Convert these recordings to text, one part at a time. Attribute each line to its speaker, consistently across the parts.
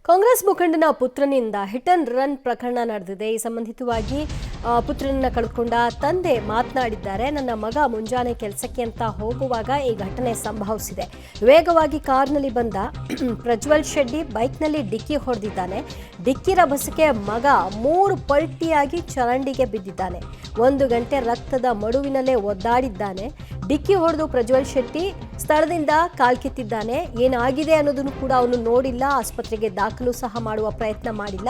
Speaker 1: Congress ಮುಖಂಡನ ಪುತ್ರನಿಂದ hit and run ಪ್ರಕರಣ ನಡೆದಿದೆ. ಈ ಸಂಬಂಧಿತವಾಗಿ ಪುತ್ರನನ್ನ ಕಳೆದುಕೊಂಡ ತಂದೆ ಮಾತನಾಡಿದ್ದಾರೆ. ನನ್ನ ಮಗ ಮುಂಜಾನೆ ಕೆಲಸಕ್ಕೆ ಅಂತ ಹೋಗುವಾಗ ಈ ಘಟನೆ ಸಂಭವಿಸಿದೆ. ವೇಗವಾಗಿ ಕಾರ್ನಲ್ಲಿ ಬಂದ ಪ್ರಜ್ವಲ್ ಶೆಟ್ಟಿ ಬೈಕ್ನಲ್ಲಿ ಡಿಕ್ಕಿ ಹೊಡೆದಿದ್ದಾನೆ. ಡಿಕ್ಕಿ ರಭಸಕ್ಕೆ ಮಗ 3 ಪಲ್ಟಿಯಾಗಿ ಚರಂಡಿಗೆ ಬಿದ್ದಿದ್ದಾನೆ. 1 ಗಂಟೆ ರಕ್ತದ ಮಡುವಿನಲ್ಲೇ ಒದ್ದಾಡಿದ್ದಾನೆ. ಡಿಕ್ಕಿ ಹೊಡೆದು ಪ್ರಜ್ವಲ್ ಶೆಟ್ಟಿ ಸ್ಥಳದಿಂದ ಕಾಲ್ಕಿತ್ತಿದ್ದಾನೆ. ಏನಾಗಿದೆ ಅನ್ನೋದನ್ನು ಕೂಡ ಅವನು ನೋಡಿಲ್ಲ. ಆಸ್ಪತ್ರೆಗೆ ದಾಖಲು ಸಹ ಮಾಡುವ ಪ್ರಯತ್ನ ಮಾಡಿಲ್ಲ.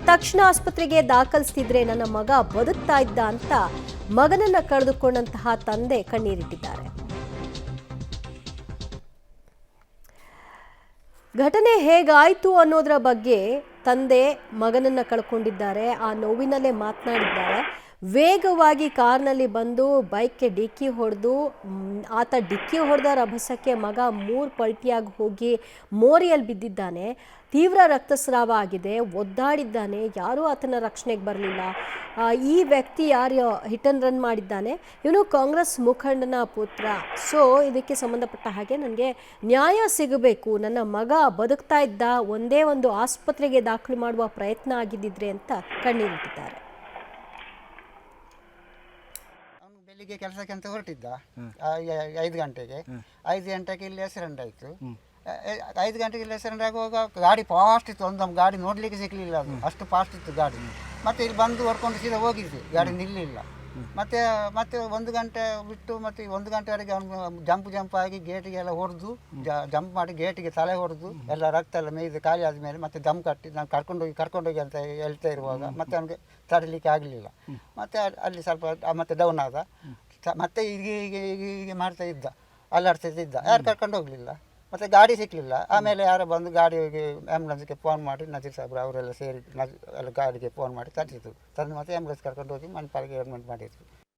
Speaker 1: ತಕ್ಷಣ ಆಸ್ಪತ್ರೆಗೆ ದಾಖಲಿಸ್ತಿದ್ರೆ ನನ್ನ ಮಗ ಬದುಕ್ತಾ ಇದ್ದ ಅಂತ ಮಗನನ್ನ ಕಳೆದುಕೊಂಡಂತಹ ತಂದೆ ಕಣ್ಣೀರಿಟ್ಟಿದ್ದಾರೆ. ಘಟನೆ ಹೇಗಾಯ್ತು ಅನ್ನೋದರ ಬಗ್ಗೆ ತಂದೆ ಮಗನನ್ನ ಕಳ್ಕೊಂಡಿದ್ದಾರೆ. ಆ ನೋವಿನಲ್ಲೇ ಮಾತನಾಡಿದ್ದಾರೆ. ವೇಗವಾಗಿ ಕಾರ್ನಲ್ಲಿ ಬಂದು ಬೈಕ್ಗೆ ಡಿಕ್ಕಿ ಹೊಡೆದು ಆತ ಡಿಕ್ಕಿ ಹೊಡೆದ ರಭಸಕ್ಕೆ ಮಗ 3 ಪಲ್ಟಿಯಾಗಿ ಹೋಗಿ ಮೋರಿಯಲ್ಲಿ ಬಿದ್ದಿದ್ದಾನೆ. ತೀವ್ರ ರಕ್ತಸ್ರಾವ ಆಗಿದೆ. ಒದ್ದಾಡಿದ್ದಾನೆ. ಯಾರೂ ಆತನ ರಕ್ಷಣೆಗೆ ಬರಲಿಲ್ಲ. ಈ ವ್ಯಕ್ತಿ ಯಾರು ಹಿಟ್ ಅಂಡ್ ರನ್ ಮಾಡಿದ್ದಾನೆ, ಇವನು ಕಾಂಗ್ರೆಸ್ ಮುಖಂಡನ ಪುತ್ರ. ಸೊ ಇದಕ್ಕೆ ಸಂಬಂಧಪಟ್ಟ ಹಾಗೆ ನನಗೆ ನ್ಯಾಯ ಸಿಗಬೇಕು. ನನ್ನ ಮಗ ಬದುಕ್ತಾ ಇದ್ದ, ಒಂದೇ ಒಂದು ಆಸ್ಪತ್ರೆಗೆ ದಾಖಲು ಮಾಡುವ ಪ್ರಯತ್ನ ಆಗಿದ್ದಿದ್ರೆ ಅಂತ ಕಣ್ಣೀರಿಟ್ಟಿದ್ದಾರೆ.
Speaker 2: ಬೆಳಿಗ್ಗೆ ಕೆಲಸಕ್ಕೆ ಅಂತ ಹೊರಟಿದ್ದ 5 ಗಂಟೆಗೆ. 5 ಗಂಟೆಗೆ ಇಲ್ಲಿ ಆಕ್ಸಿಡೆಂಟ್ ಆಯಿತು. 5 ಗಂಟೆಗೆ ಇಲ್ಲಿ ಆಕ್ಸಿಡೆಂಟ್ ಆಗುವಾಗ ಗಾಡಿ ಫಾಸ್ಟ್ ಇತ್ತು. ಒಂದು ಗಾಡಿ ನೋಡಲಿಕ್ಕೆ ಸಿಗಲಿಲ್ಲ, ಅದು ಅಷ್ಟು ಫಾಸ್ಟ್ ಇತ್ತು ಗಾಡಿ. ಮತ್ತೆ ಇಲ್ಲಿ ಬಂದು ಹೊಡ್ಕೊಂಡು ಸೀದಾ ಹೋಗಿದ್ವಿ, ಗಾಡಿ ನಿಲ್ಲಲಿಲ್ಲ. ಮತ್ತೆ 1 ಗಂಟೆ ಬಿಟ್ಟು ಮತ್ತೆ 1 ಗಂಟೆವರೆಗೆ ಅವನು ಜಂಪ್ ಆಗಿ ಗೇಟಿಗೆಲ್ಲ ಹೊಡೆದು ಜಂಪ್ ಮಾಡಿ ಗೇಟಿಗೆ ತಲೆ ಹೊಡೆದು ಎಲ್ಲ ರಕ್ತ ಎಲ್ಲ ಮೇಯ್ದು ಖಾಲಿ ಆದಮೇಲೆ ಮತ್ತೆ ದಮ್ ಕಟ್ಟಿ ನಾನು ಕರ್ಕೊಂಡೋಗಿ ಅಂತ ಹೇಳ್ತಾ ಇರುವಾಗ ಮತ್ತೆ ಅವನಿಗೆ ತಡಲಿಕ್ಕೆ ಆಗಲಿಲ್ಲ. ಮತ್ತೆ ಅಲ್ಲಿ ಸ್ವಲ್ಪ ಮತ್ತೆ ಡೌನ್ ಆದ. ಮತ್ತೆ ಹೀಗೆ ಮಾಡ್ತಾ ಇದ್ದ, ಅಲ್ಲಾಡ್ತಿದ್ದ. ಯಾರು ಕರ್ಕೊಂಡು ಹೋಗಲಿಲ್ಲ. ಮತ್ತು ಗಾಡಿ ಸಿಕ್ಕಲಿಲ್ಲ. ಆಮೇಲೆ ಯಾರೋ ಬಂದು ಗಾಡಿಗೆ ಆ್ಯಂಬುಲೆನ್ಸ್ಗೆ ಫೋನ್ ಮಾಡಿ ನಜೀರ್ ಸಾಹೇಬ್ರು ಅವರೆಲ್ಲ ಸೇರಿ ಎಲ್ಲ ಗಾಡಿಗೆ ಫೋನ್ ಮಾಡಿ ತಂದಿದ್ರು. ತಂದು ಮತ್ತೆ ಆ್ಯಂಬುಲೆನ್ಸ್ ಕರ್ಕೊಂಡು ಹೋಗಿ ಮಣಿಪಾಲಿಗೆ ಅಡ್ಮಿಟ್ ಮಾಡಿದ್ರು.